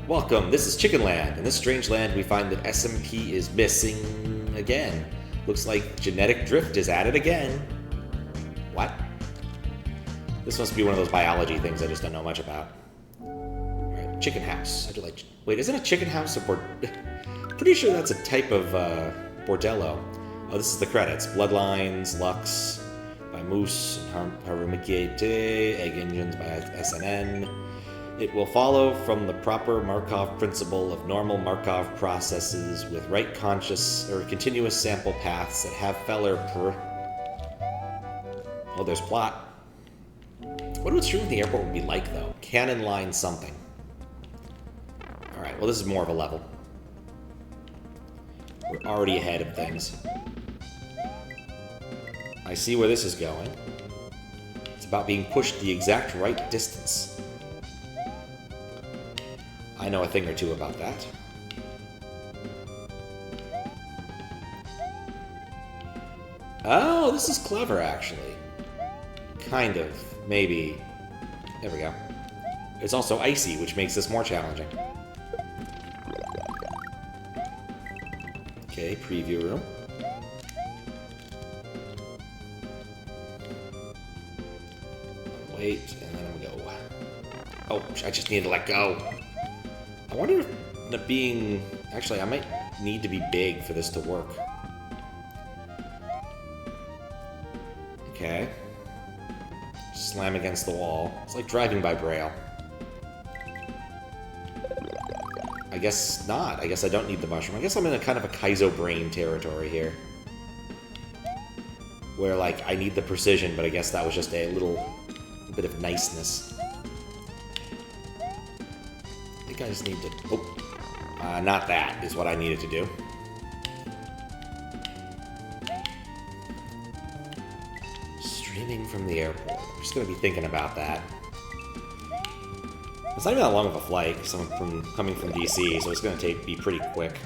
Welcome, this is Chicken Land. In this strange land, we find that SMP is missing again. Looks like genetic drift is at it again. What? This must be one of those biology things I just don't know much about. Alright, chicken house. I do like... Wait, isn't a chicken house a Pretty sure that's a type of bordello. Oh, this is the credits. Bloodlines, Lux by Moose, Harumiki Egg Engines by SNN. It will follow from the proper Markov principle of normal Markov processes with right conscious or continuous sample paths that have Feller Oh, there's plot. What would streaming the airport would be like, though? Cannon line something. Alright, well this is more of a level. We're already ahead of things. I see where this is going. It's about being pushed the exact right distance. I know a thing or two about that. Oh, this is clever, actually. Kind of. Maybe. There we go. It's also icy, which makes this more challenging. Okay, preview room. Wait, and then I'm gonna go. Oh, I just need to let go. I wonder if the being... Actually, I might need to be big for this to work. Okay. Slam against the wall. It's like driving by Braille. I guess not. I guess I don't need the mushroom. I guess I'm in a kind of a Kaizo brain territory here. Where, like, I need the precision, but I guess that was just a little bit of niceness. I think I just need to... Oh. Not that is what I needed to do. Streaming from the airport. I'm just going to be thinking about that. It's not even that long of a flight, because I'm coming from DC, so it's going to be pretty quick.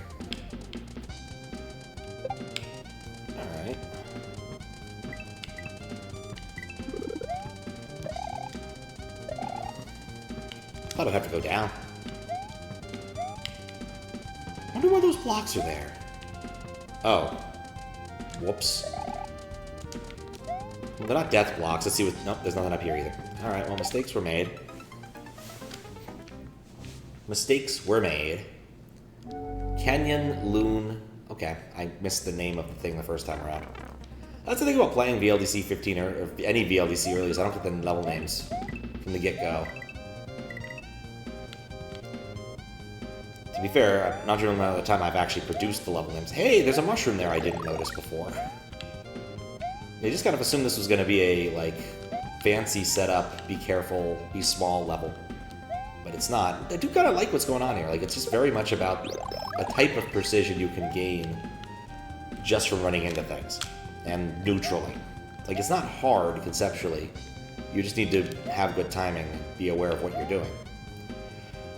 Alright. I thought I'd have to go down. I wonder why those blocks are there. Oh. Whoops. Well, they're not death blocks. Let's see what... Nope, there's nothing up here either. Alright, well, mistakes were made. Mistakes were made. Canyon, Lune... Okay, I missed the name of the thing the first time around. That's the thing about playing VLDC15 or any VLDC early is I don't get the level names from the get-go. To be fair, I'm not sure amount of the time I've actually produced the level names. Hey, there's a mushroom there I didn't notice before. They just kind of assumed this was going to be a, like, fancy setup, be careful, be small level. But it's not. I do kind of like what's going on here. Like, it's just very much about a type of precision you can gain just from running into things. And neutraling. Like, it's not hard, conceptually. You just need to have good timing and be aware of what you're doing.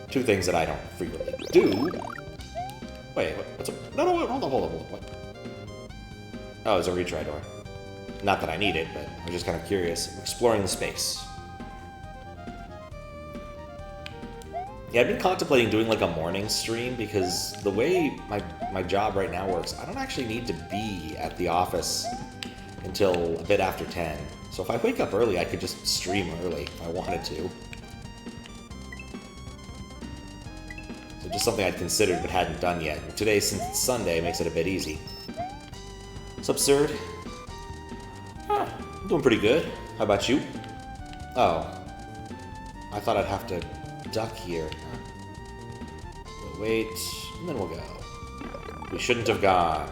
Two things that I don't frequently do. Wait, what's up? No, hold on. What? Oh, it's a retry door. Not that I need it, but I'm just kind of curious. I'm exploring the space. Yeah, I've been contemplating doing like a morning stream because the way my job right now works, I don't actually need to be at the office until a bit after 10. So if I wake up early, I could just stream early if I wanted to. So just something I'd considered but hadn't done yet. And today, since it's Sunday, makes it a bit easy. It's absurd. I'm doing pretty good. How about you? Oh. I thought I'd have to duck here. We'll wait, and then we'll go. We shouldn't have gone.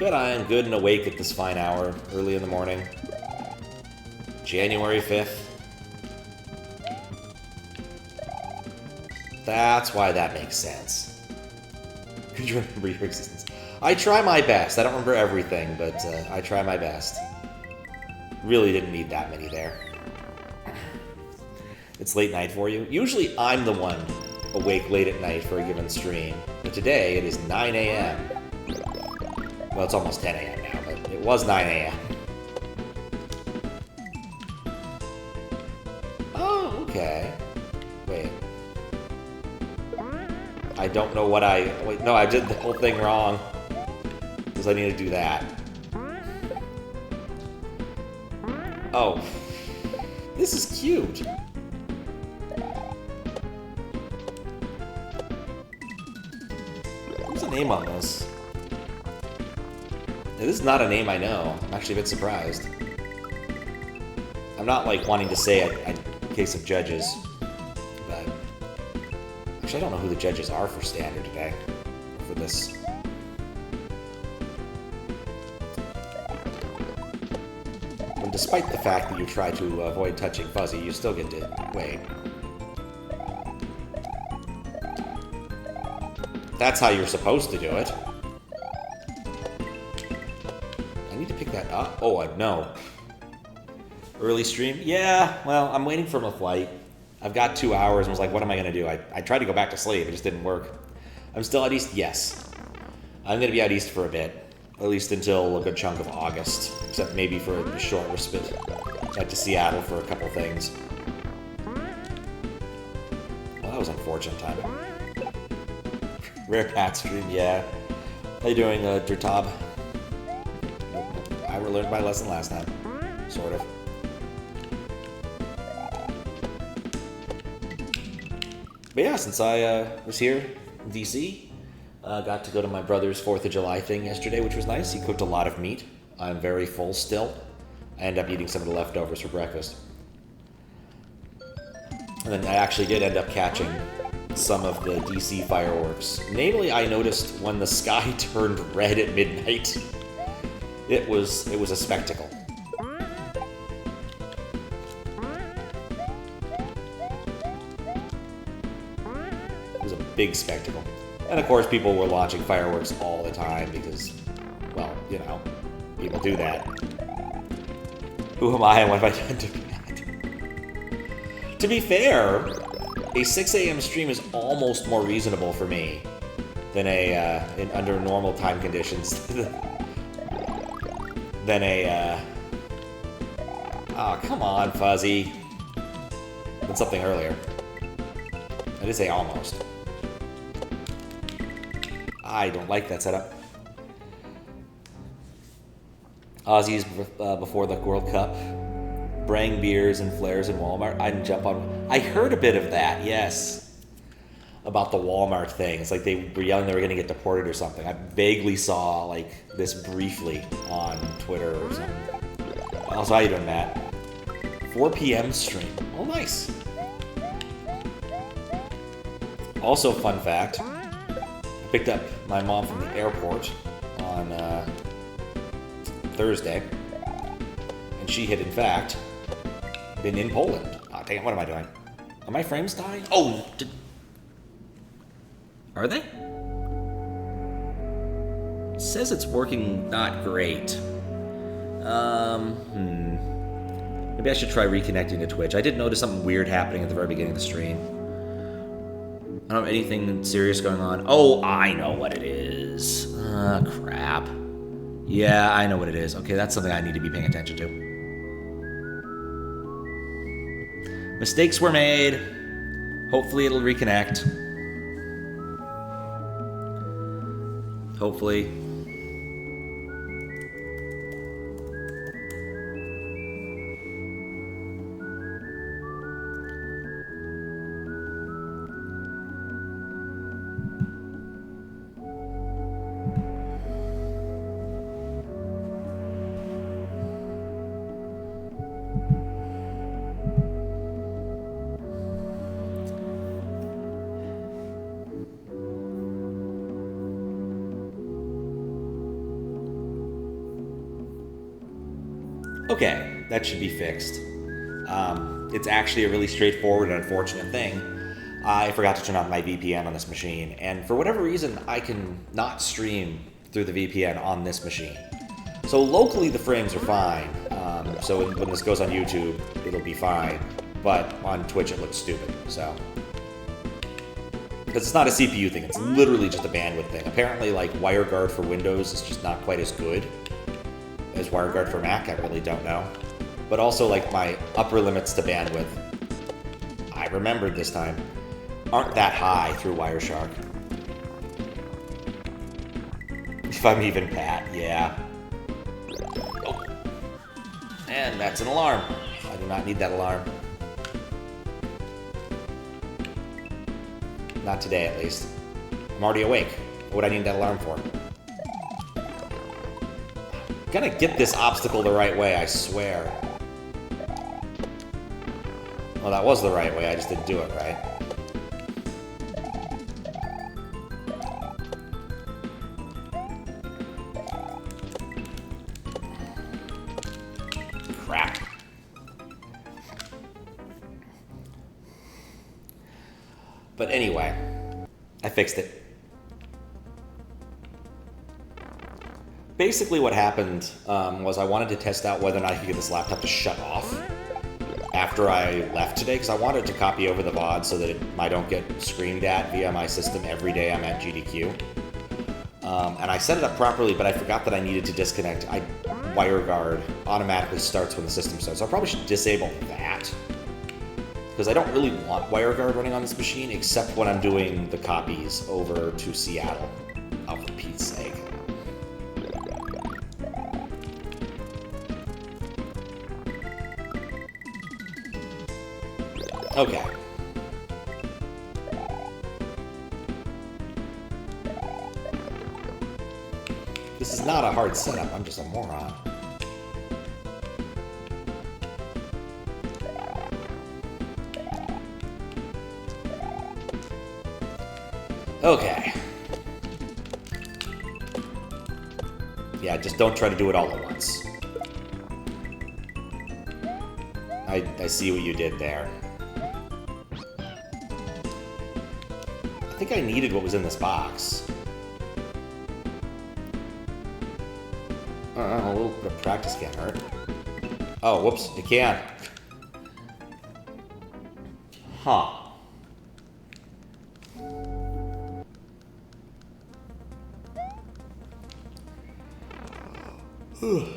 But I am good and awake at this fine hour, early in the morning. January 5th. That's why that makes sense. Could you remember your existence? I try my best. I don't remember everything, but I try my best. Really didn't need that many there. It's late night for you. Usually I'm the one awake late at night for a given stream. But today it is 9 a.m. Well, it's almost 10 a.m. now, but it was 9 a.m. Oh, okay. Wait. I don't know what I... Wait, no, I did the whole thing wrong. Because I need to do that. Oh. This is cute. What's the name on this? Yeah, this is not a name I know. I'm actually a bit surprised. I'm not, like, wanting to say it in case of judges. But... Actually, I don't know who the judges are for Standard today. For this. And despite the fact that you try to avoid touching Fuzzy, you still get to... Wait. That's how you're supposed to do it. I need to pick that up. Oh, no. Early stream? Yeah, well, I'm waiting for my flight. I've got 2 hours and was like, what am I going to do? I tried to go back to sleep. It just didn't work. I'm still out east? Yes. I'm going to be out east for a bit. At least until a good chunk of August. Except maybe for a short respite. Back to Seattle for a couple things. Well, that was unfortunate timing. Rare Cat stream, yeah. How you doing, Dertob? I learned my lesson last time. Sort of. But yeah, since I was here in DC, got to go to my brother's 4th of July thing yesterday, which was nice. He cooked a lot of meat. I'm very full still. I ended up eating some of the leftovers for breakfast. And then I actually did end up catching some of the DC fireworks. Namely, I noticed when the sky turned red at midnight. It was a spectacle. It was a big spectacle. And of course, people were launching fireworks all the time because, well, you know, people do that. Who am I and what have I done to be that? To be fair, a 6 a.m. stream is almost more reasonable for me than under normal time conditions. Than oh, come on, Fuzzy. Than something earlier. I did say almost. I don't like that setup. Aussies before the World Cup. Brang beers and flares in Walmart. I didn't jump on... I heard a bit of that, yes. About the Walmart thing. It's like they were yelling they were going to get deported or something. I vaguely saw, like, this briefly on Twitter or something. How's how you doing, Matt? 4 p.m. stream. Oh, nice. Also, fun fact. I picked up my mom from the airport on Thursday. And she had, in fact, been in Poland. Oh, dang it, what am I doing? Are my frames dying? Oh, are they? It says it's working not great. Maybe I should try reconnecting to Twitch. I did notice something weird happening at the very beginning of the stream. I don't have anything serious going on. Oh, I know what it is. Crap. Yeah, I know what it is. Okay, that's something I need to be paying attention to. Mistakes were made. Hopefully it'll reconnect. Hopefully. Okay, that should be fixed. It's actually a really straightforward and unfortunate thing. I forgot to turn on my VPN on this machine, and for whatever reason, I can not stream through the VPN on this machine. So locally, the frames are fine. So when this goes on YouTube, it'll be fine. But on Twitch, it looks stupid, so... Because it's not a CPU thing, it's literally just a bandwidth thing. Apparently, like, WireGuard for Windows is just not quite as good as WireGuard for Mac, I really don't know. But also, like, my upper limits to bandwidth, I remembered this time, aren't that high through Wireshark. If I'm even Pat, yeah. Oh. And that's an alarm. I do not need that alarm. Not today, at least. I'm already awake. What would I need that alarm for? I'm gonna get this obstacle the right way, I swear. Well, that was the right way, I just didn't do it right. Crap. But anyway, I fixed it. Basically what happened was I wanted to test out whether or not I could get this laptop to shut off after I left today, because I wanted to copy over the VOD so that I don't get screamed at via my system every day I'm at GDQ. And I set it up properly, but I forgot that I needed to disconnect. WireGuard automatically starts when the system starts, so I probably should disable that. Because I don't really want WireGuard running on this machine, except when I'm doing the copies over to Seattle. Oh, for Pete's sake. Okay. This is not a hard setup, I'm just a moron. Okay. Yeah, just don't try to do it all at once. I see what you did there. I think I needed what was in this box. A little bit of practice can't hurt. Oh, whoops, it can. Huh.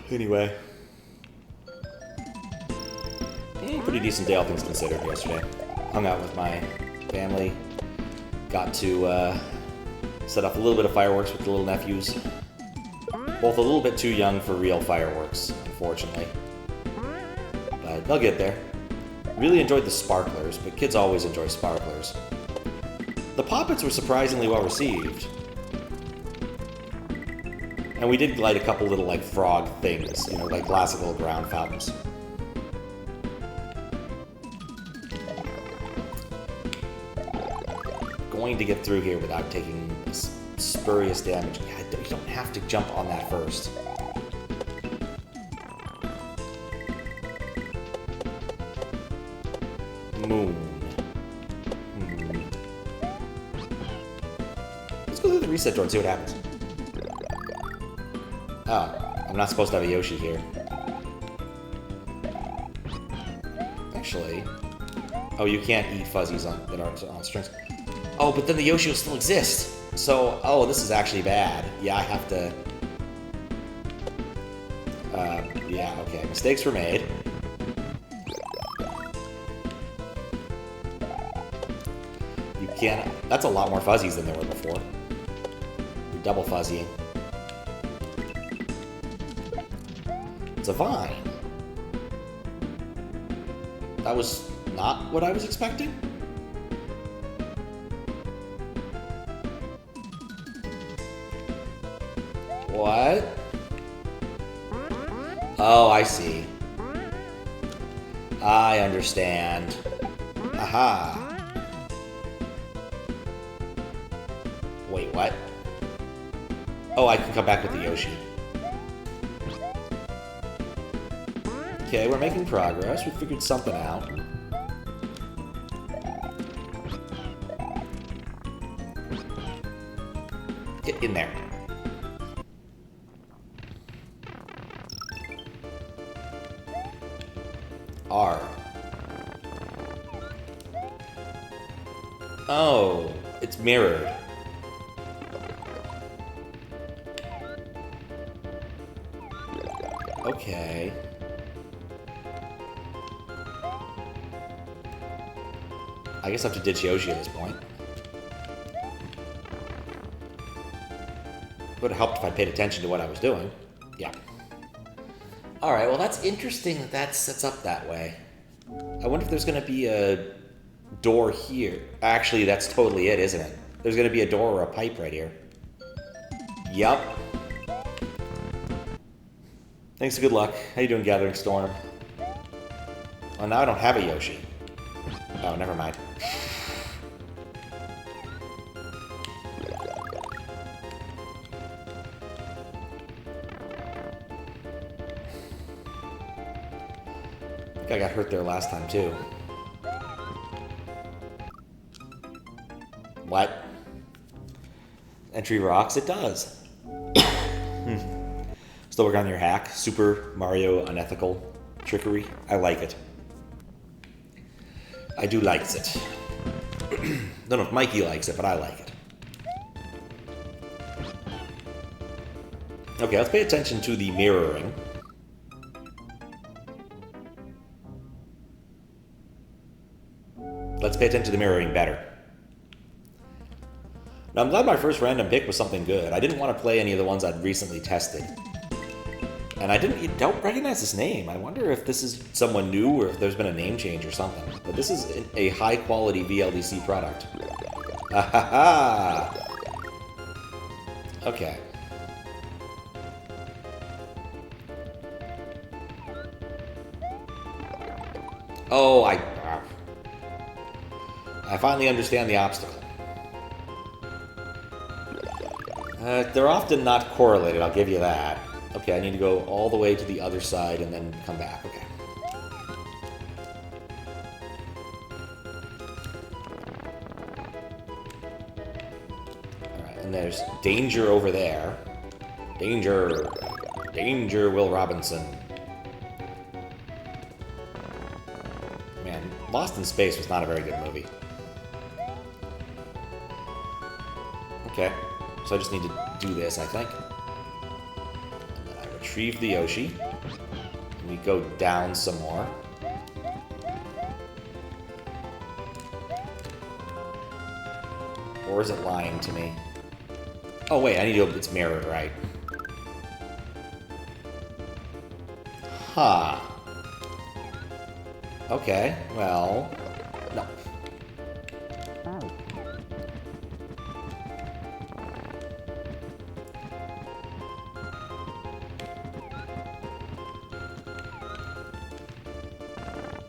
Anyway. Pretty decent day, all things considered, yesterday. Hung out with my family. Got to set off a little bit of fireworks with the little nephews. Both a little bit too young for real fireworks, unfortunately. But they'll get there. Really enjoyed the sparklers, but kids always enjoy sparklers. The poppets were surprisingly well received. And we did light a couple little, like, frog things, you know, like classical ground fountains. Going to get through here without taking spurious damage. God, you don't have to jump on that first. Moon. Let's go through the reset door and see what happens. Oh, I'm not supposed to have a Yoshi here. Actually... Oh, you can't eat fuzzies that aren't on strings. Oh, but then the Yoshi will still exist. So, oh, this is actually bad. Yeah, I have to... yeah, okay. Mistakes were made. You can't... That's a lot more fuzzies than there were before. You're double fuzzying. It's a vine. That was not what I was expecting? What? Oh, I see. I understand. Aha. Wait, what? Oh, I can come back with the Yoshi. Okay, we're making progress. We figured something out. Get in there. R. Oh, it's mirrored. Okay. I guess I have to ditch Yoshi at this point. Would have helped if I paid attention to what I was doing. Yeah. Alright, well that's interesting that that sets up that way. I wonder if there's going to be a door here. Actually, that's totally it, isn't it? There's going to be a door or a pipe right here. Yup. Thanks and good luck. How you doing, Gathering Storm? Oh, now I don't have a Yoshi. Oh, never mind. I think I got hurt there last time, too. What? Entry rocks? It does. Still working on your hack. Super Mario unethical trickery. I like it. I do likes it. Don't know if Mikey likes it, but I like it. Okay, let's pay attention to the mirroring. Let's pay attention to the mirroring better. Now, I'm glad my first random pick was something good. I didn't want to play any of the ones I'd recently tested. And I don't recognize this name. I wonder if this is someone new or if there's been a name change or something. But this is a high-quality VLDC product. Ah-ha-ha! Okay. Oh, I finally understand the obstacle. They're often not correlated, I'll give you that. Okay, I need to go all the way to the other side and then come back. Okay. Alright, and there's danger over there. Danger. Danger, Will Robinson. Man, Lost in Space was not a very good movie. Okay, so I just need to do this, I think. Retrieve the Yoshi. We go down some more. Or is it lying to me? Oh wait, I need to go, it's mirrored, right? Huh. Okay, well... No.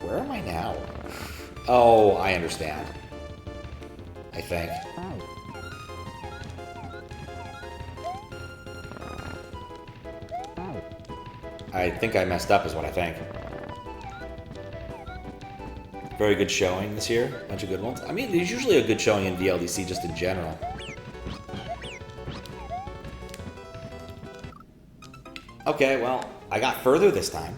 Where am I now? Oh, I understand. I think. I think I messed up is what I think. Very good showing this year. Bunch of good ones. I mean, there's usually a good showing in VLDC just in general. Okay, well, I got further this time.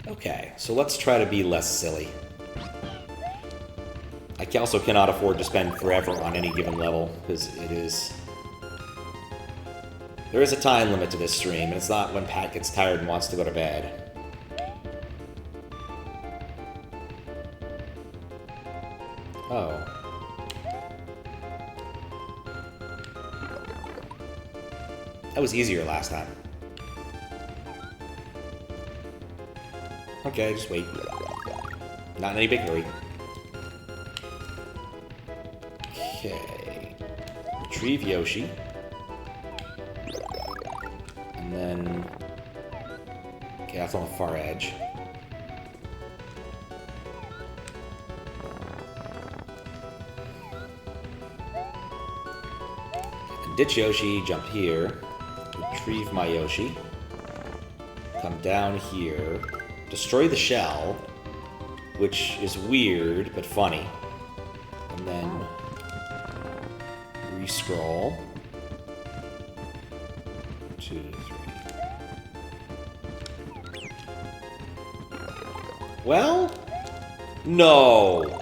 Okay, so let's try to be less silly. I also cannot afford to spend forever on any given level, because it is... There is a time limit to this stream, and it's not when Pat gets tired and wants to go to bed. Oh. That was easier last time. Okay, just wait. Not in any big hurry. Okay. Retrieve Yoshi. And then... Okay, that's on the far edge. Ditch Yoshi, jump here. Retrieve my Yoshi. Come down here. Destroy the shell, which is weird, but funny. And then... re-scroll. 2, 3. Well? No!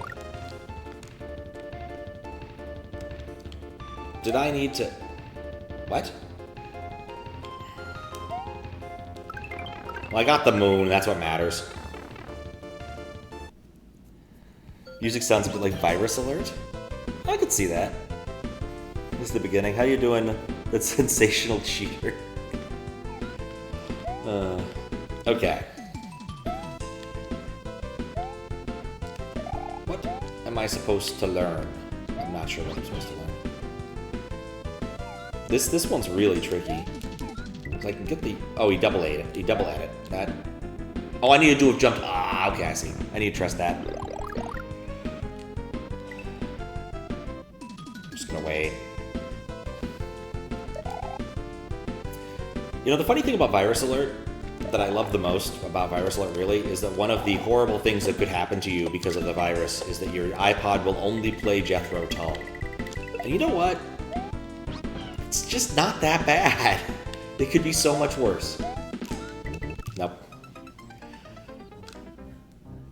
did I need to... What? Well, I got the moon, that's what matters. Music sounds a bit like Virus Alert. I could see that. This is the beginning. How you doing, that sensational cheater? Okay. What am I supposed to learn? I'm not sure what I'm supposed to learn. This one's really tricky. I can get the... Oh, he double ate it. He double at it. That... Oh, I need to do a jump... Ah, okay, I see. I need to trust that. I'm just gonna wait. You know, the funny thing about Virus Alert, that I love the most about Virus Alert, really, is that one of the horrible things that could happen to you because of the virus is that your iPod will only play Jethro Tull. And you know what? It's just not that bad. It could be so much worse. Nope.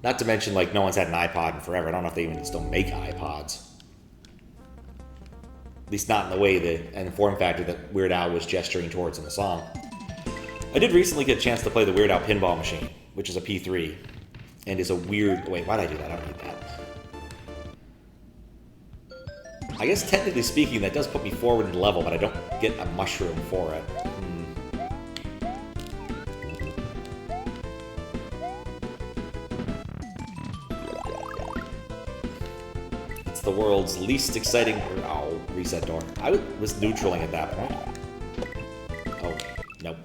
Not to mention, like, no one's had an iPod in forever. I don't know if they even still make iPods. At least not in the way that, and form factor that Weird Al was gesturing towards in the song. I did recently get a chance to play the Weird Al Pinball Machine, which is a P3, and is a weird... Wait, why'd I do that? I don't need that. I guess technically speaking, that does put me forward in the level, but I don't get a mushroom for it. It's the world's least exciting... Oh, reset door. I was neutraling at that point. Oh, nope.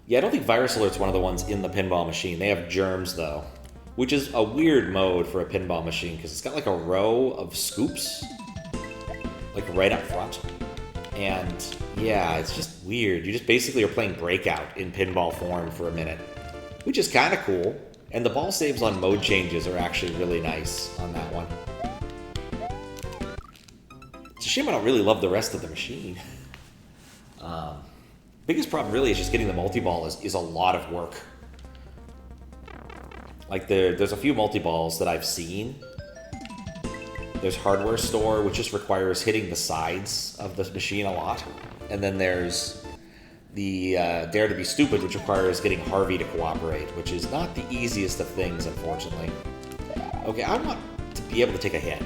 Yeah, I don't think Virus Alert's one of the ones in the pinball machine. They have germs, though. Which is a weird mode for a pinball machine, because it's got like a row of scoops, like right up front. And yeah, it's just weird. You just basically are playing Breakout in pinball form for a minute, which is kind of cool. And the ball saves on mode changes are actually really nice on that one. It's a shame I don't really love the rest of the machine. Biggest problem really is just getting the multi-ball is a lot of work. Like, there's a few multi-balls that I've seen. There's Hardware Store, which just requires hitting the sides of the machine a lot. And then there's the Dare to be Stupid, which requires getting Harvey to cooperate, which is not the easiest of things, unfortunately. Okay, I want to be able to take a hit.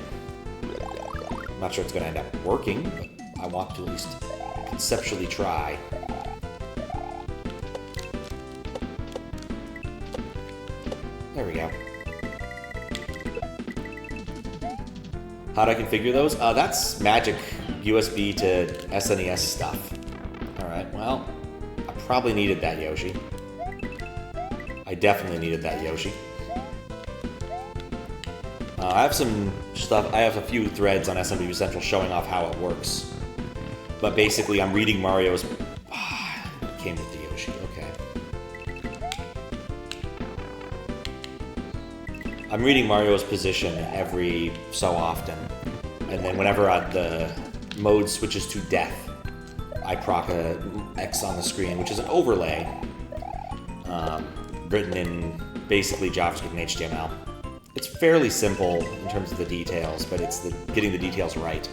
I'm not sure it's going to end up working, but I want to at least conceptually try. There we go. How do I configure those? That's magic USB to SNES stuff. Alright, well, I probably needed that, Yoshi. I definitely needed that, Yoshi. I have some stuff, I have a few threads on SMW Central showing off how it works. But basically, I'm reading Mario's... it came with the Yoshi, okay. I'm reading Mario's position every so often, and then whenever the mode switches to death, I proc a X on the screen, which is an overlay written in basically JavaScript and HTML. It's fairly simple in terms of the details, but it's getting the details right.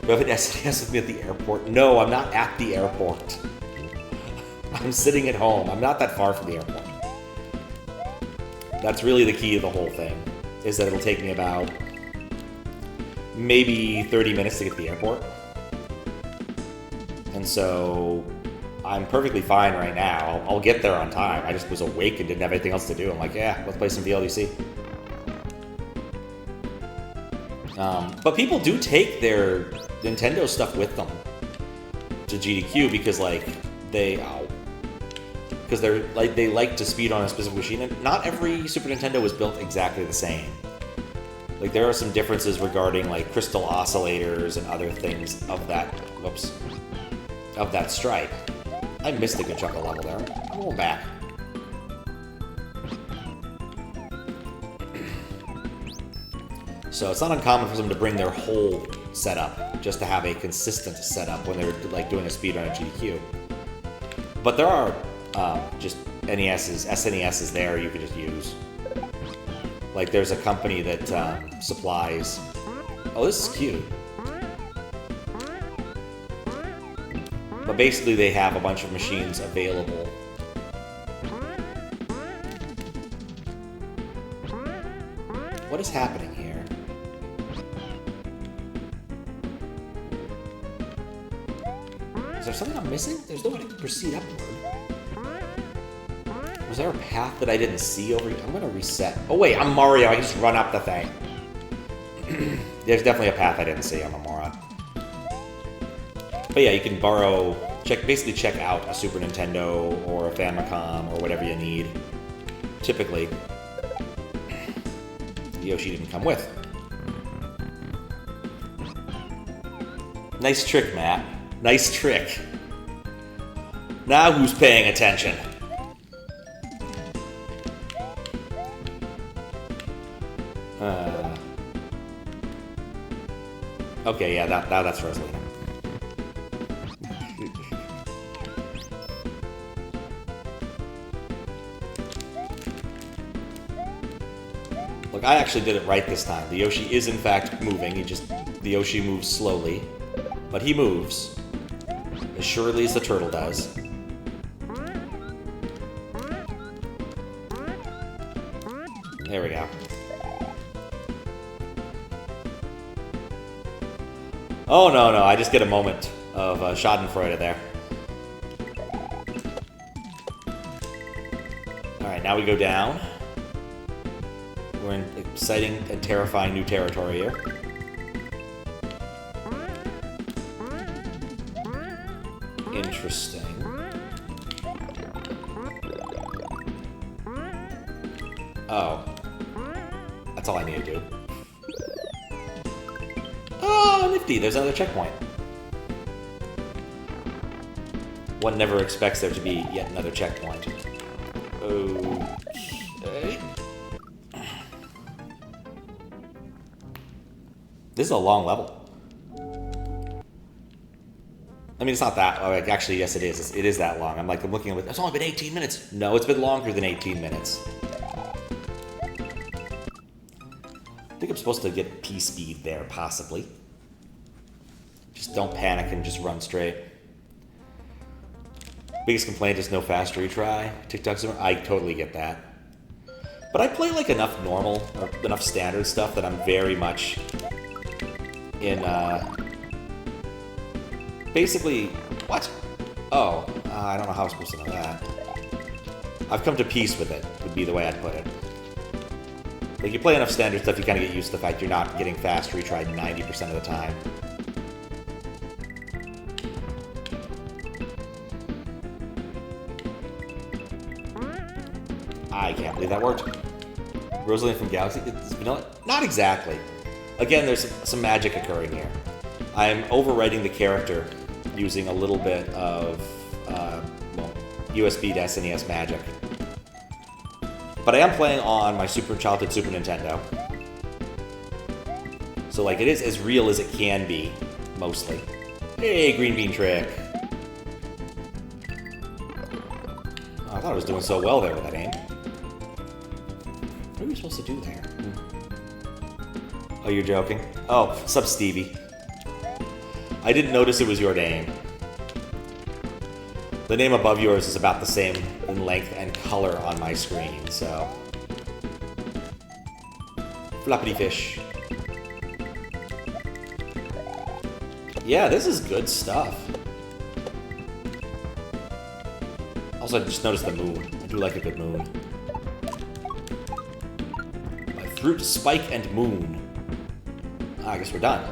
Do I have an SNES with me at the airport? No, I'm not at the airport. I'm sitting at home. I'm not that far from the airport. That's really the key of the whole thing, is that it'll take me about maybe 30 minutes to get to the airport. And so I'm perfectly fine right now. I'll get there on time. I just was awake and didn't have anything else to do. I'm like, yeah, let's play some VLDC. But people do take their Nintendo stuff with them to GDQ because, like, they like to speed on a specific machine, and not every Super Nintendo was built exactly the same. Like, there are some differences regarding, like, crystal oscillators and other things of that, of that stripe. I missed a good chunk of level there. I'm going back. So it's not uncommon for them to bring their whole setup just to have a consistent setup when they're, like, doing a speedrun at GDQ. But there are just SNESs there you could just use. Like, there's a company that supplies... Oh, this is cute. But basically, they have a bunch of machines available. What is happening here? Is there something I'm missing? There's no way to proceed upward. Was there a path that I didn't see over here? I'm gonna reset. Oh wait, I'm Mario. I can just run up the thing. There's definitely a path I didn't see. I'm a moron. But yeah, you can borrow, basically check out a Super Nintendo or a Famicom or whatever you need. Typically, Yoshi didn't come with. Nice trick, Matt. Nice trick. Now who's paying attention? Okay, yeah, that's Rosalina. Look, I actually did it right this time. The Yoshi is in fact moving. The Yoshi moves slowly, but he moves as surely as the turtle does. There we go. Oh, no, I just get a moment of Schadenfreude there. Alright, now we go down. We're in exciting and terrifying new territory here. Interesting. Oh. That's all I need to do. Oh, nifty, there's another checkpoint. One never expects there to be yet another checkpoint. Okay. This is a long level. I mean, it's not that. Like, actually, yes, it is. It is that long. I'm looking at it. It's only been 18 minutes. No, it's been longer than 18 minutes. I think I'm supposed to get P speed there, possibly. Just don't panic and just run straight. Biggest complaint is no fast retry. TikTok Zoomer. I totally get that. But I play like enough normal or enough standard stuff that I'm very much in basically what? Oh, I don't know how I'm supposed to know that. I've come to peace with it, would be the way I'd put it. Like, you play enough standard stuff, you kind of get used to the fact you're not getting fast retried 90% of the time. I can't believe that worked. Rosalina from Galaxy? It's vanilla? Not exactly. Again, there's some magic occurring here. I'm overwriting the character using a little bit of USB to SNES magic. But I am playing on my childhood Super Nintendo. So, like, it is as real as it can be, mostly. Hey, green bean trick. Oh, I thought I was doing so well there with that aim. What are we supposed to do there? Oh, you're joking? Oh, sup, Stevie. I didn't notice it was your name. The name above yours is about the same in length and color on my screen, so... Floppity fish. Yeah, this is good stuff. Also, I just noticed the moon. I do like a good moon. My fruit, spike, and moon. I guess we're done.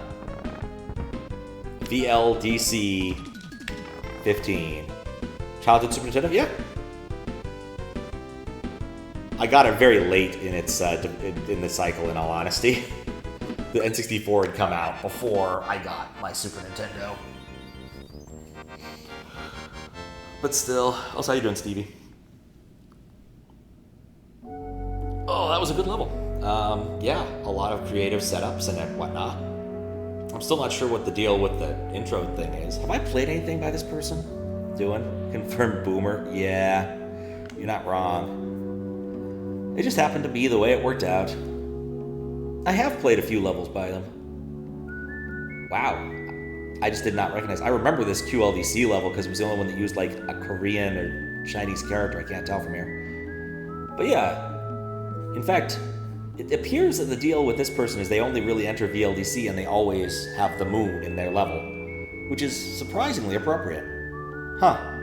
VLDC15. Childhood Super Nintendo? Yeah. I got it very late in its in the cycle, in all honesty. The N64 had come out before I got my Super Nintendo. But still. Also, how you doing, Stevie? Oh, that was a good level. Yeah, a lot of creative setups and whatnot. I'm still not sure what the deal with the intro thing is. Have I played anything by this person? Doing? Confirmed boomer? Yeah, you're not wrong. It just happened to be the way it worked out. I have played a few levels by them. Wow. I just did not recognize. I remember this QLDC level because it was the only one that used like a Korean or Chinese character. I can't tell from here. But yeah. In fact, it appears that the deal with this person is they only really enter VLDC and they always have the moon in their level, which is surprisingly appropriate. Huh.